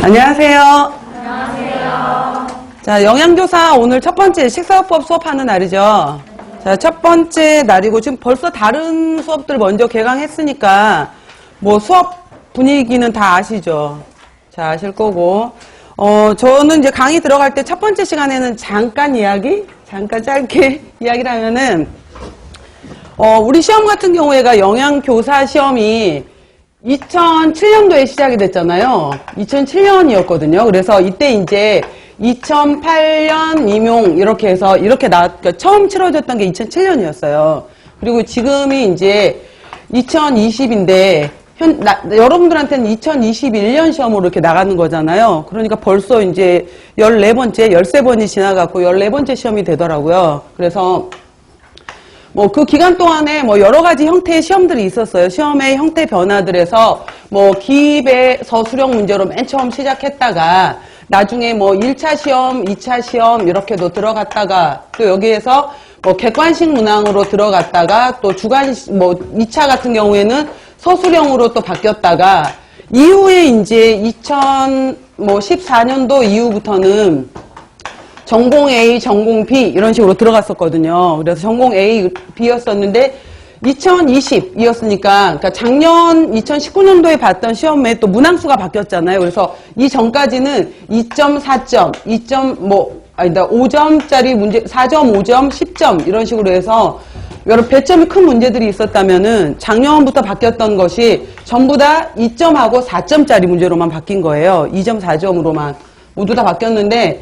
안녕하세요. 안녕하세요. 자, 영양교사 오늘 첫 번째 식사요법 수업하는 날이죠. 자, 첫 번째 날이고 지금 벌써 다른 수업들 먼저 개강했으니까 뭐 수업 분위기는 다 아시죠? 자, 아실 거고. 저는 이제 강의 들어갈 때 첫 번째 시간에는 잠깐 짧게 이야기를 하면은, 우리 시험 같은 경우에가 영양교사 시험이 2007년도에 시작이 됐잖아요. 2007년이었거든요. 그래서 이때 이제 2008년 임용 이렇게 해서 그러니까 처음 치러졌던 게 2007년이었어요. 그리고 지금이 이제 2020인데 여러분들한테는 2021년 시험으로 이렇게 나가는 거잖아요. 그러니까 벌써 이제 13번이 지나갔고 14번째 시험이 되더라고요. 그래서 뭐 그 기간 동안에 뭐 여러 가지 형태의 시험들이 있었어요. 시험의 형태 변화들에서 뭐 기입의 서술형 문제로 맨 처음 시작했다가 나중에 뭐 1차 시험, 2차 시험 이렇게도 들어갔다가 또 여기에서 뭐 객관식 문항으로 들어갔다가 또 뭐 2차 같은 경우에는 서술형으로 또 바뀌었다가 이후에 이제 2014년도 이후부터는 전공 A, 전공 B 이런 식으로 들어갔었거든요. 그래서 전공 A, B였었는데 2020이었으니까 그러니까 작년 2019년도에 봤던 시험에 또 문항수가 바뀌었잖아요. 그래서 이 전까지는 2.4점, 5점짜리 문제, 4.5점, 10점 이런 식으로 해서 여러 배점이 큰 문제들이 있었다면은 작년부터 바뀌었던 것이 전부 다 2점하고 4점짜리 문제로만 바뀐 거예요. 2점, 4점으로만 모두 다 바뀌었는데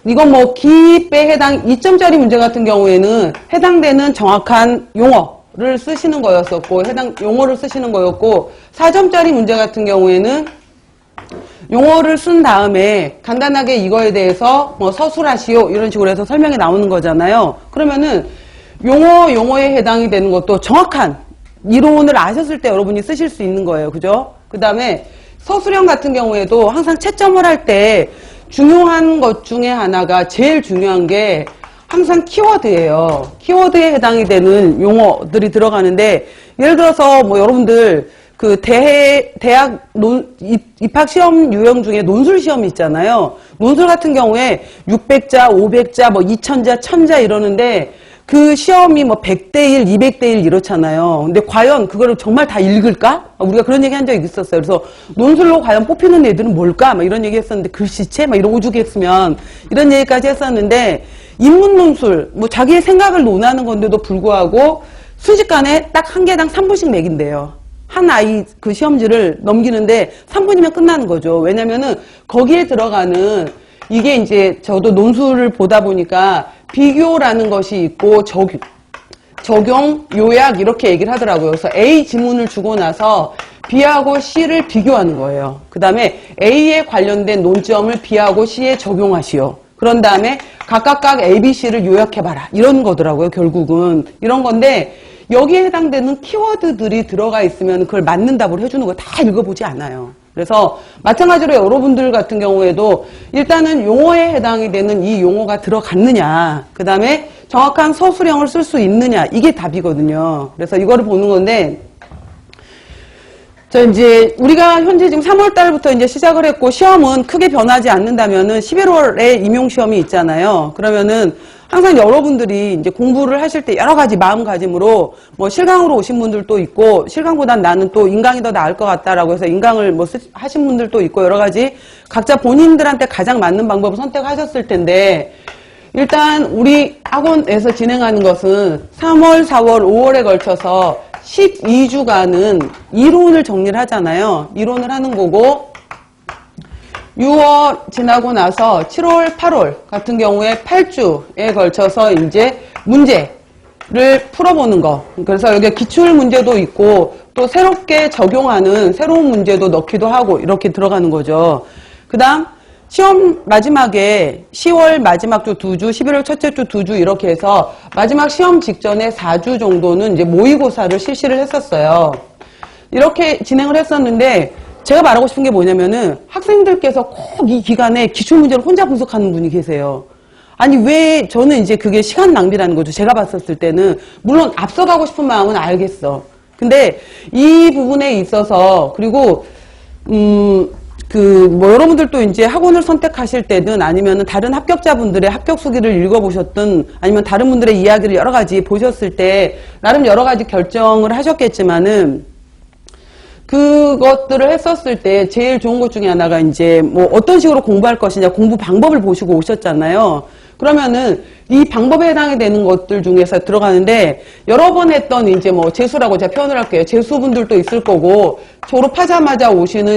이건 뭐 기입에 해당 2점짜리 문제 같은 경우에는 해당되는 정확한 용어를 쓰시는 거였었고 해당 용어를 쓰시는 거였고 4점짜리 문제 같은 경우에는 용어를 쓴 다음에 간단하게 이거에 대해서 뭐 서술하시오 이런 식으로 해서 설명이 나오는 거잖아요. 그러면은 용어에 해당이 되는 것도 정확한 이론을 아셨을 때 여러분이 쓰실 수 있는 거예요. 그죠? 그 다음에 서술형 같은 경우에도 항상 채점을 할 때 중요한 것 중에 하나가 제일 중요한 게 항상 키워드예요. 키워드에 해당이 되는 용어들이 들어가는데 예를 들어서 뭐 여러분들 그 대학 입학 시험 유형 중에 논술 시험이 있잖아요. 논술 같은 경우에 600자, 500자, 뭐 2000자, 1000자 이러는데 그 시험이 뭐 100대 1, 200대 1 이렇잖아요. 근데 과연 그거를 정말 다 읽을까? 우리가 그런 얘기 한 적이 있었어요. 그래서 논술로 과연 뽑히는 애들은 뭘까? 막 이런 얘기 했었는데 글씨체? 막 이런 오죽 했으면 이런 얘기까지 했었는데 인문 논술, 뭐 자기의 생각을 논하는 건데도 불구하고 순식간에 딱 한 개당 3분씩 매긴대요. 한 아이 그 시험지를 넘기는데 3분이면 끝나는 거죠. 왜냐면은 거기에 들어가는 이게 이제 저도 논술을 보다 보니까 비교라는 것이 있고 적용, 요약 이렇게 얘기를 하더라고요. 그래서 A 지문을 주고 나서 B하고 C를 비교하는 거예요. 그 다음에 A에 관련된 논점을 B하고 C에 적용하시오. 그런 다음에 각각 A, B, C를 요약해봐라. 이런 거더라고요. 결국은. 이런 건데 여기에 해당되는 키워드들이 들어가 있으면 그걸 맞는 답을 해주는 거 다 읽어보지 않아요. 그래서 마찬가지로 여러분들 같은 경우에도 일단은 용어에 해당이 되는 이 용어가 들어갔느냐, 그 다음에 정확한 서술형을 쓸 수 있느냐, 이게 답이거든요. 그래서 이거를 보는 건데, 이제 우리가 현재 지금 3월 달부터 이제 시작을 했고 시험은 크게 변하지 않는다면은 11월에 임용 시험이 있잖아요. 그러면은 항상 여러분들이 이제 공부를 하실 때 여러 가지 마음가짐으로 뭐 실강으로 오신 분들도 있고 실강보단 나는 또 인강이 더 나을 것 같다라고 해서 인강을 뭐 하신 분들도 있고 여러 가지 각자 본인들한테 가장 맞는 방법을 선택하셨을 텐데 일단 우리 학원에서 진행하는 것은 3월, 4월, 5월에 걸쳐서 12주간은 이론을 정리를 하잖아요. 이론을 하는 거고 6월 지나고 나서 7월, 8월 같은 경우에 8주에 걸쳐서 이제 문제를 풀어보는 거. 그래서 여기 기출 문제도 있고 또 새롭게 적용하는 새로운 문제도 넣기도 하고 이렇게 들어가는 거죠. 그 다음 시험 마지막에 10월 마지막 주 2주, 11월 첫째 주 2주 이렇게 해서 마지막 시험 직전에 4주 정도는 이제 모의고사를 실시를 했었어요. 이렇게 진행을 했었는데 제가 말하고 싶은 게 뭐냐면은 학생들께서 꼭 이 기간에 기출문제를 혼자 분석하는 분이 계세요. 아니 왜 저는 이제 그게 시간 낭비라는 거죠. 제가 봤었을 때는 물론 앞서가고 싶은 마음은 알겠어. 근데 이 부분에 있어서 그리고 뭐 여러분들도 이제 학원을 선택하실 때든 아니면 다른 합격자분들의 합격 수기를 읽어보셨든 아니면 다른 분들의 이야기를 여러 가지 보셨을 때 나름 여러 가지 결정을 하셨겠지만은 그것들을 했었을 때 제일 좋은 것 중에 하나가 이제 뭐 어떤 식으로 공부할 것이냐 공부 방법을 보시고 오셨잖아요. 그러면은 이 방법에 해당이 되는 것들 중에서 들어가는데 여러 번 했던 이제 뭐 재수라고 제가 표현을 할게요. 재수분들도 있을 거고 졸업하자마자 오시는